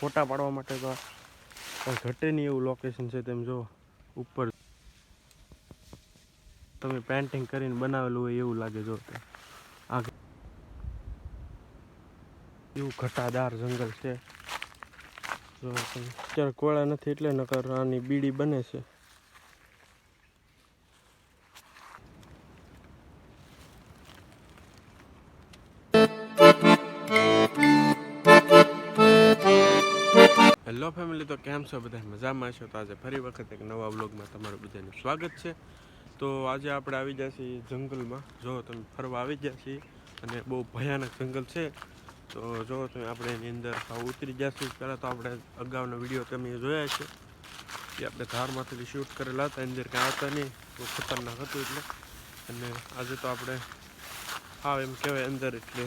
ફોટા પાડવા માટે તો કંઈ ઘટે નહીં એવું લોકેશન છે. તેમ જો ઉપર તમે પેન્ટિંગ કરીને બનાવેલું હોય એવું લાગે. જો આ એવું ઘટાદાર જંગલ છે. જો અત્યારે કોળા નથી એટલે નકર આની બીડી બને છે. હેલો ફેમિલી, તો કેમ છો બધા? મજામાં છો? તો આજે ફરી વખત એક નવા વ્લોગમાં તમારું બધાનું સ્વાગત છે. તો આજે આપણે આવી ગયા છીએ જંગલમાં. જો તમે ફરવા આવી ગયા છીએ અને બહુ ભયાનક જંગલ છે. તો જો તમે આપણે એની અંદર ઉતરી ગયા છીએ. પહેલાં તો આપણે અગાઉનો વિડીયો તમે જોયા છે કે આપણે ધારમાંથી શૂટ કરેલા હતા. અંદર કાંઈ આવતા નહીં, બહુ ખતરનાક હતું એટલે. અને આજે તો આપણે એમ કહેવાય અંદર એટલે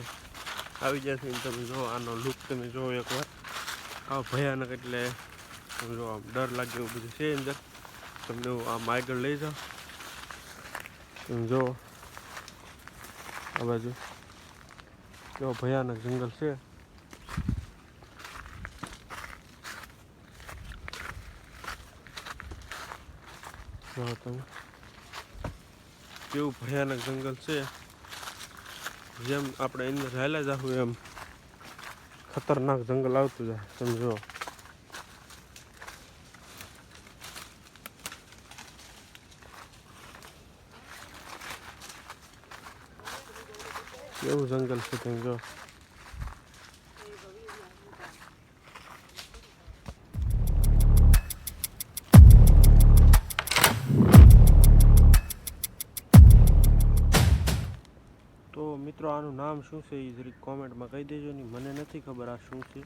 આવી ગયા છીએ. તમે જો આનો લુક તમે જો એકવાર. ભયાનક એટલે જો આમ ડર લાગે એવું બધું છે અંદર. તમને આમ આગળ લઈ જાઓ. તમે જો આ બાજુ કેવો ભયાનક જંગલ છે. જો તમે કેવું ભયાનક જંગલ છે. જેમ આપણે અંદર હાલ્યા જાવું એમ ખતરનાક જંગલ આવતું જાય. સમજો કેવું જંગલ છે. તમે જો તો મિત્રો આનું નામ શું છે એ જરીક કોમેન્ટમાં કહી દેજો. ને મને નથી ખબર આ શું છે.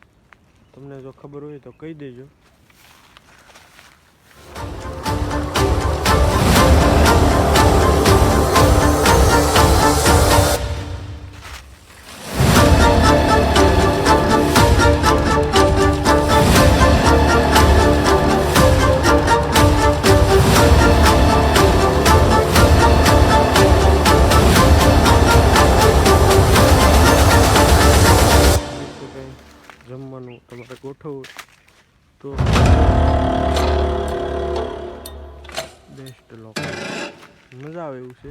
તમને જો ખબર હોય તો કહી દેજો. જમવાનું તમારે ગોઠવવું તો બેસ્ટ લોકો મજા આવે એવું છે.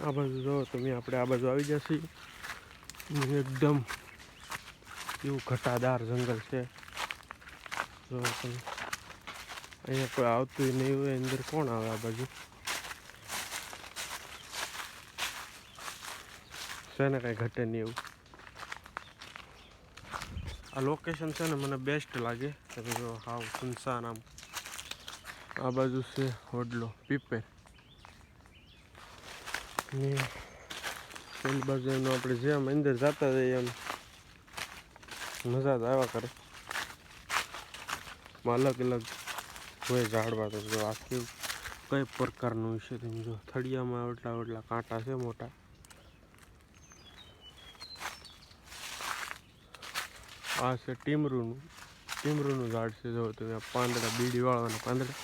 આ બાજુ જો તમે આપણે આ બાજુ આવી જશે. એકદમ એવું ઘટાદાર જંગલ છે. જો તમે અહીંયા કોઈ આવતું નહીં હોય. અંદર કોણ આવે આ બાજુ? છે ને કાંઈ ઘટે નહીં એવું. આ લોકેશન છે ને મને બેસ્ટ લાગે. તમે જો હાવ સુનસાન આમ. આ બાજુ છે હોડલો પીપે ને પેલી બાજુ એનું આપણે જેમ અંદર જતા જઈએ એમ મજા જ આવ્યા કરે. અલગ અલગ હોય ઝાડવા. તો જો આ કેવું કઈ પ્રકારનું છે. તમે જો થળિયામાં એટલા કાંટા છે મોટા. આ છે ટીમરૂનું ઝાડ છે. જો તમે પાંદડા બીડી વાળવાના પાંદડા.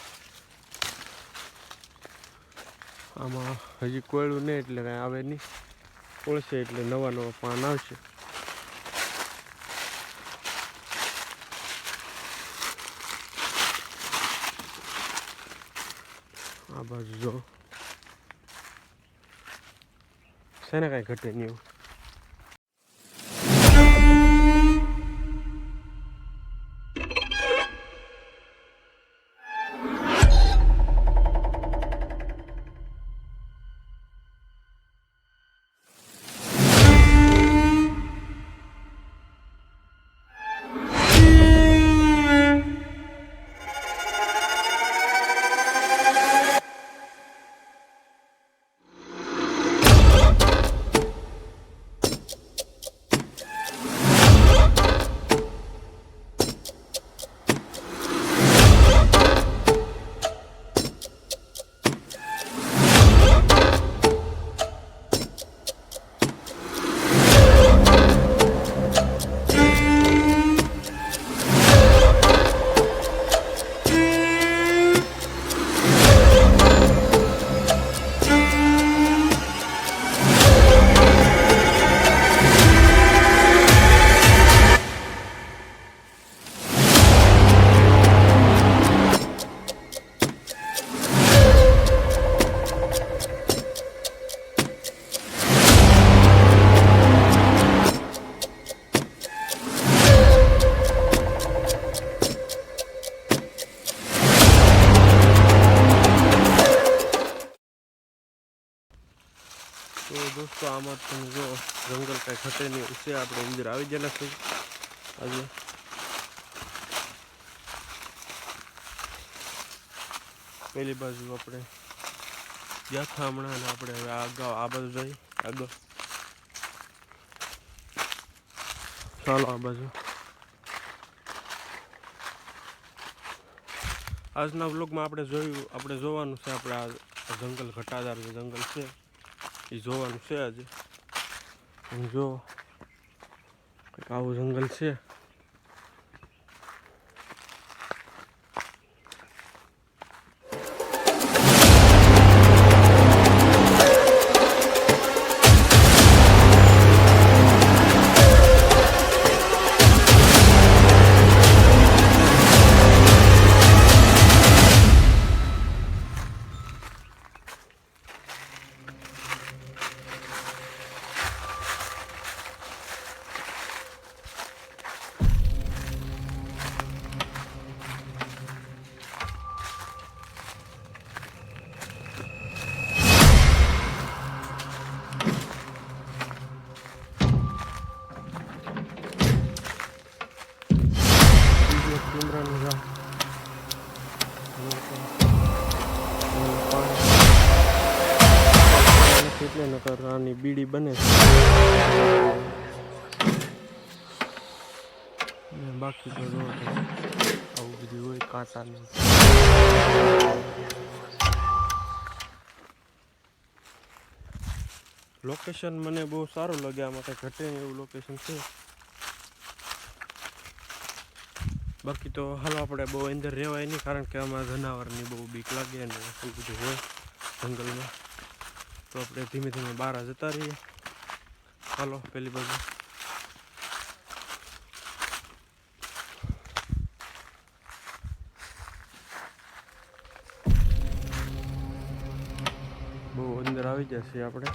આમાં હજી કોયડું નહીં એટલે કાંઈ આવે નહીં. કોળશે એટલે નવા પાન આવશે. આ બાજુ જો છે ને કાંઈ ઘટે નહીં એવું. તો દોસ્તો આમાં તમે જો જંગલ કાંઈ ઘટે નહીં એવું છે. આપણે અંદર આવી ગયેલા છે આજે. પેલી બાજુ આપણે ગયા હતા હમણાં અને આપણે હવે આગળ આ બાજુ જઈ આગળ. ચાલો આ બાજુ. આજના વ્લોગમાં આપણે જોવાનું છે આપણે આ જંગલ ઘટાદાર જે જંગલ છે એ જોવાનું છે આજે. જો કંઈક આવું જંગલ છે. એટલે નકર આની બીડી બને છે. બાકી તો જો આવું બધું હોય કાંટાનું. લોકેશન મને બહુ સારું લાગે. આમાં કંઈ ઘટે નહીં એવું લોકેશન છે. બાકી તો હાલો આપણે બહુ અંદર રહેવાય નહીં, કારણ કે આમાં જનાવરની બહુ બીક લાગે ને એવું બધું હોય જંગલમાં. તો આપણે ધીમે ધીમે બહાર જતા રહીએ. ચાલો પેલી બાજુ. બહુ અંદર આવી જશે આપણે.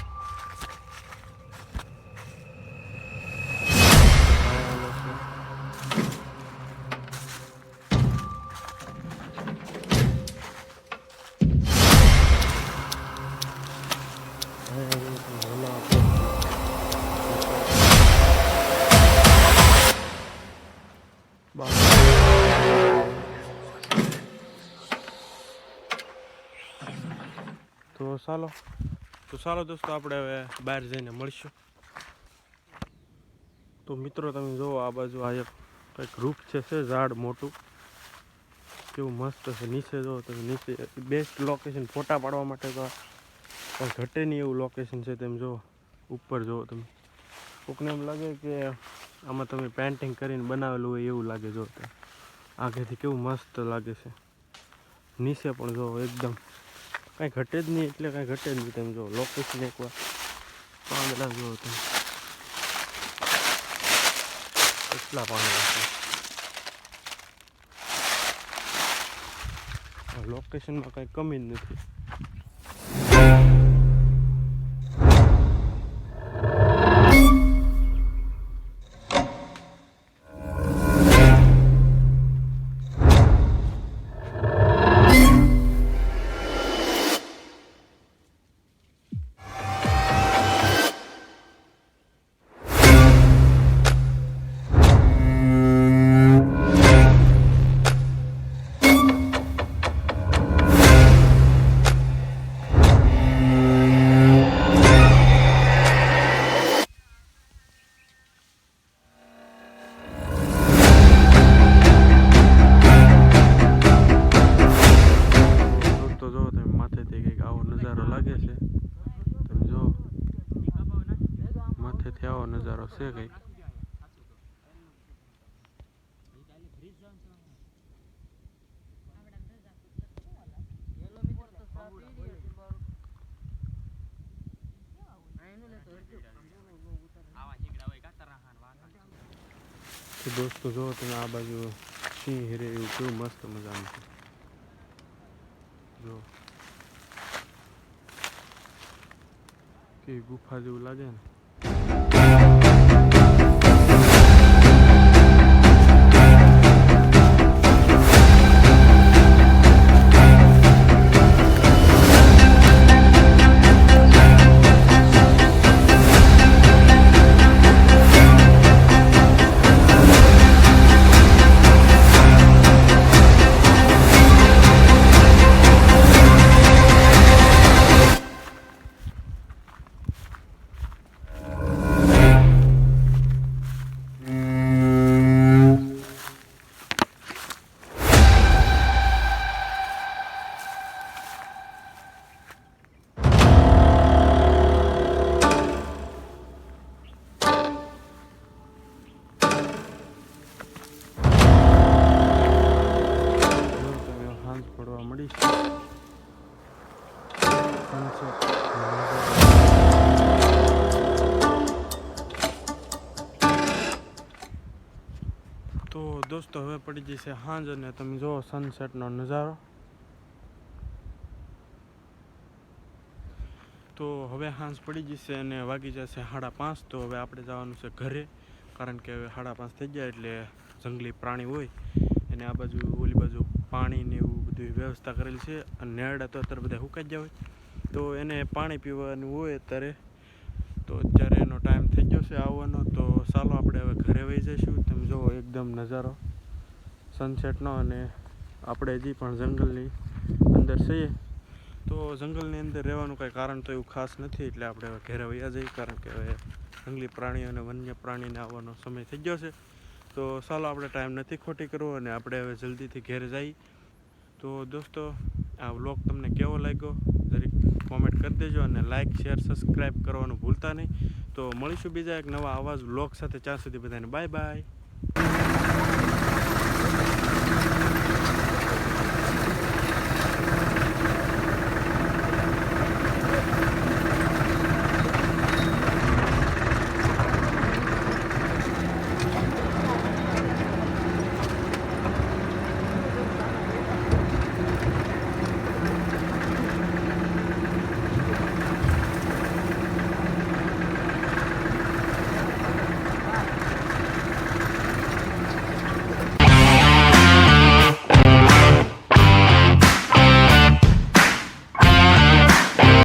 તો ચાલો દોસ્તો આપણે હવે બહાર જઈને મળશું. તો મિત્રો તમે જુઓ આ બાજુ આ એક કંઈક વૃક્ષ છે ઝાડ મોટું, કેવું મસ્ત છે. નીચે જુઓ તમે, નીચે બેસ્ટ લોકેશન ફોટા પાડવા માટે તો કંઈ ઘટે નહીં એવું લોકેશન છે. તેમ જુઓ ઉપર જુઓ તમે, કોકને એમ લાગે કે આમાં તમે પેન્ટિંગ કરીને બનાવેલું હોય એવું લાગે. જો આગળથી કેવું મસ્ત લાગે છે. નીચે પણ જુઓ એકદમ કાંઈ ઘટે જ નહીં, એટલે કાંઈ ઘટે જ નહીં. તમે જો લોકેશન એકવાર પાંદડા જુઓ તમે, કેટલા પાંદડા છે. લોકેશનમાં કાંઈ કમી જ નથી. નજારો છે કંઈક. તો દોસ્તો જો તમે આ બાજુ સિંહ હિરે એવું કેવું મસ્ત મજાનું છે. જો કેવી ગુફા જેવું લાગે ને. તો દોસ્તો હવે પડી જશે સાંજ અને તમે જુઓ સનસેટનો નજારો. તો હવે સાંજ પડી જશે અને વાગી જશે 5:30. તો હવે આપણે જવાનું છે ઘરે, કારણ કે હવે 5:30 થઈ ગયા એટલે જંગલી પ્રાણી હોય એને આ બાજુ ઓલી બાજુ પાણી ને એવું બધી વ્યવસ્થા કરેલી છે. અને નેરડા તો અત્યારે બધા સુકાઈ ગયા હોય, તો એને પાણી પીવાનું હોય અત્યારે. તો અત્યારે એનો ટાઈમ થઈ ગયો છે આવવાનો. તો ચાલો આપણે હવે ઘરે વહી જઈશું. તમે જુઓ એકદમ નજારો સનસેટનો, અને આપણે હજી પણ જંગલની અંદર છીએ. તો જંગલની અંદર રહેવાનું કાંઈ કારણ તો એવું ખાસ નથી, એટલે આપણે હવે ઘરે વહ્યા જઈએ, કારણ કે હવે જંગલી પ્રાણીઓ અને વન્ય પ્રાણીને આવવાનો સમય થઈ ગયો છે. તો ચાલો આપણે ટાઈમ નથી ખોટી કરવો અને આપણે હવે જલ્દીથી ઘરે જઈએ. તો દોસ્તો આ વ્લોગ તમને કેવો લાગ્યો જરીક કોમેન્ટ કરી દેજો, અને લાઇક શેર સબસ્ક્રાઈબ કરવાનું ભૂલતા નહીં. તો મળીશું બીજા એક નવા આવા જ વ્લોગ સાથે. ત્યાં સુધી બધાને બાય બાય.